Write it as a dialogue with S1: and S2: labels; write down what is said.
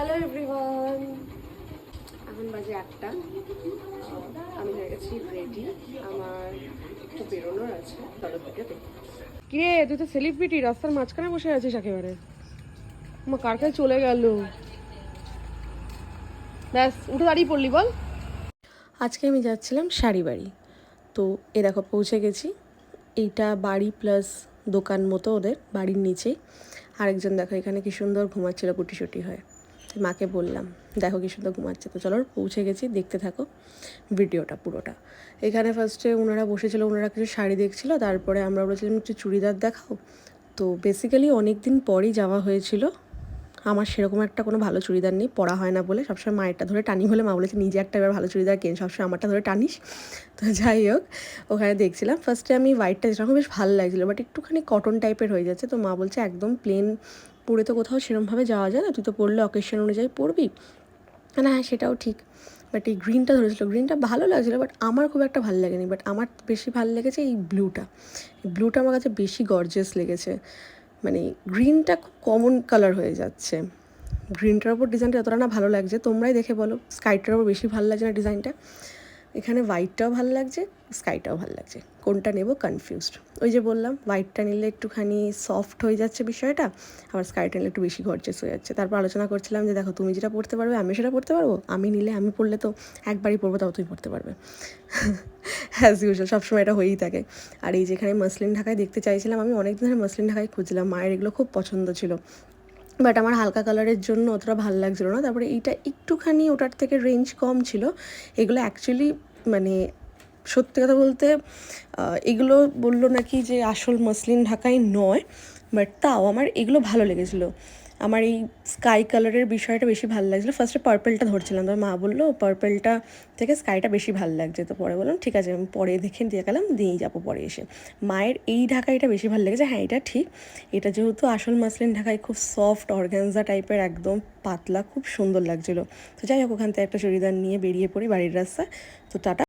S1: Hello everyone, এখন বাজে 8টা। আমি হয়ে গেছি রেডি। আমার একটু বেরোনোর আছে, তবে থেকে কিরে তুই তো সেলিব্রিটি, রাস্তার মাঝখানে বসে আছিস একেবারে। আমার কার কাছে চলে গেল, ব্যাস উঠে দাঁড়িয়ে পড়লি বল। আজকে আমি যাচ্ছিলাম শাড়ি বাড়ি, তো এ দেখো পৌঁছে গেছি। এইটা বাড়ি প্লাস দোকান মতো ওদের বাড়ির নিচেই। আরেকজন দেখো এখানে কি সুন্দর ঘুমাচ্ছিল গুটিসুটি হয়। মাকে বললাম দেখো কি সুন্দর ঘুমাচ্ছে। তো চলো পৌঁছে গেছি, দেখতে থাকো ভিডিওটা পুরোটা। এখানে ফার্স্টে ওনারা বসেছিল, ওনারা কিছু শাড়ি দেখছিল, তারপরে আমরা বলেছিলাম একটু চুড়িদার দেখাও। তো বেসিক্যালি অনেক দিন পরই যাওয়া হয়েছিল। আমার সেরকম একটা কোনো ভালো চুড়িদার নেই, পরা হয় না বলে সবসময় মায়েরটা ধরে টানি, বলে মা বলেছে নিজে একটা এবার ভালো চুড়িদার কেন, সবসময় আমারটা ধরে টানিস। তো যাই হোক, ওখানে দেখছিলাম ফার্স্টে আমি হোয়াইটটা যেরকম বেশ ভালো লাগছিলো, বাট একটুখানি কটন টাইপের হয়ে যাচ্ছে। তো মা বলছে একদম প্লেন পরে তো কোথাও সেরকমভাবে যাওয়া যায় না, তুই তো পরলে অকেশন অনুযায়ী পরবি না। হ্যাঁ সেটাও ঠিক, বাট এই গ্রিনটা ধরেছিলো, গ্রিনটা ভালো লাগছিলো, বাট আমার খুব একটা ভালো লাগেনি। বাট আমার বেশি ভালো লেগেছে এই ব্লুটা। ব্লুটা আমার কাছে বেশি গর্জিয়াস লেগেছে। মানে গ্রিনটা খুব কমন কালার হয়ে যাচ্ছে। গ্রিনটার ওপর ডিজাইনটা এতটা না ভালো লাগছে, তোমরাই দেখে বলো স্কাইটার ওপর বেশি ভালো লাগছে না ডিজাইনটা। এখানে হোয়াইটটাও ভালো লাগছে, স্কাইটাও ভালো লাগছে, কোনটা নেব কনফিউজড। ওই যে বললাম হোয়াইটটা নিলে একটুখানি সফট হয়ে যাচ্ছে বিষয়টা, আবার স্কাইটা নিলে একটু বেশি গর্জিয়াস হয়ে যাচ্ছে। তারপর আলোচনা করছিলাম যে দেখো তুমি যেটা পড়তে পারবে আমি সেটা পড়তে পারবো, আমি নিলে আমি পড়লে তো একবারই পড়বো, তাও তুমি পড়তে পারবে। অ্যাজ ইউজুয়াল সবসময় এটা হয়েই থাকে। আর এই যেখানে মসলিন ঢাকায় দেখতে চাইছিলাম, আমি অনেক দিন ধরে মসলিন ঢাকায় খুঁজছিলাম, মায়ের এগুলো খুব পছন্দ ছিল, বাট আমার হালকা কালারের জন্য অতটা ভালো লাগছিলো না। তারপরে এইটা একটুখানি ওটার থেকে রেঞ্জ কম ছিল। এগুলো অ্যাকচুয়ালি মানে সত্যি কথা বলতে এগুলো বললো নাকি যে আসল মসলিন ঢাকাই নয়, বাট তাও আমার এগুলো ভালো লেগেছিলো। আমার এই স্কাই কালারের বিষয়টা বেশি ভালো লাগছিলো। ফার্স্টে পার্পেলটা ধরছিলাম, তো মা বললো পার্পেলটা থেকে স্কাইটা বেশি ভালো লাগছে। তো পরে বললাম ঠিক আছে, আমি পরে দেখে দিয়ে গেলাম, দিয়েই যাবো পরে এসে। মায়ের এই ঢাকাইটা বেশি ভালো লেগেছে। হ্যাঁ এটা ঠিক, এটা যেহেতু আসল মাসলিন ঢাকাই খুব সফট অর্গানজা টাইপের, একদম পাতলা, খুব সুন্দর লাগছিলো। তো যাই হোক, ওখান থেকে একটা চুড়িদার নিয়ে বেরিয়ে পড়ি বাড়ির রাস্তায়। তো টাটা।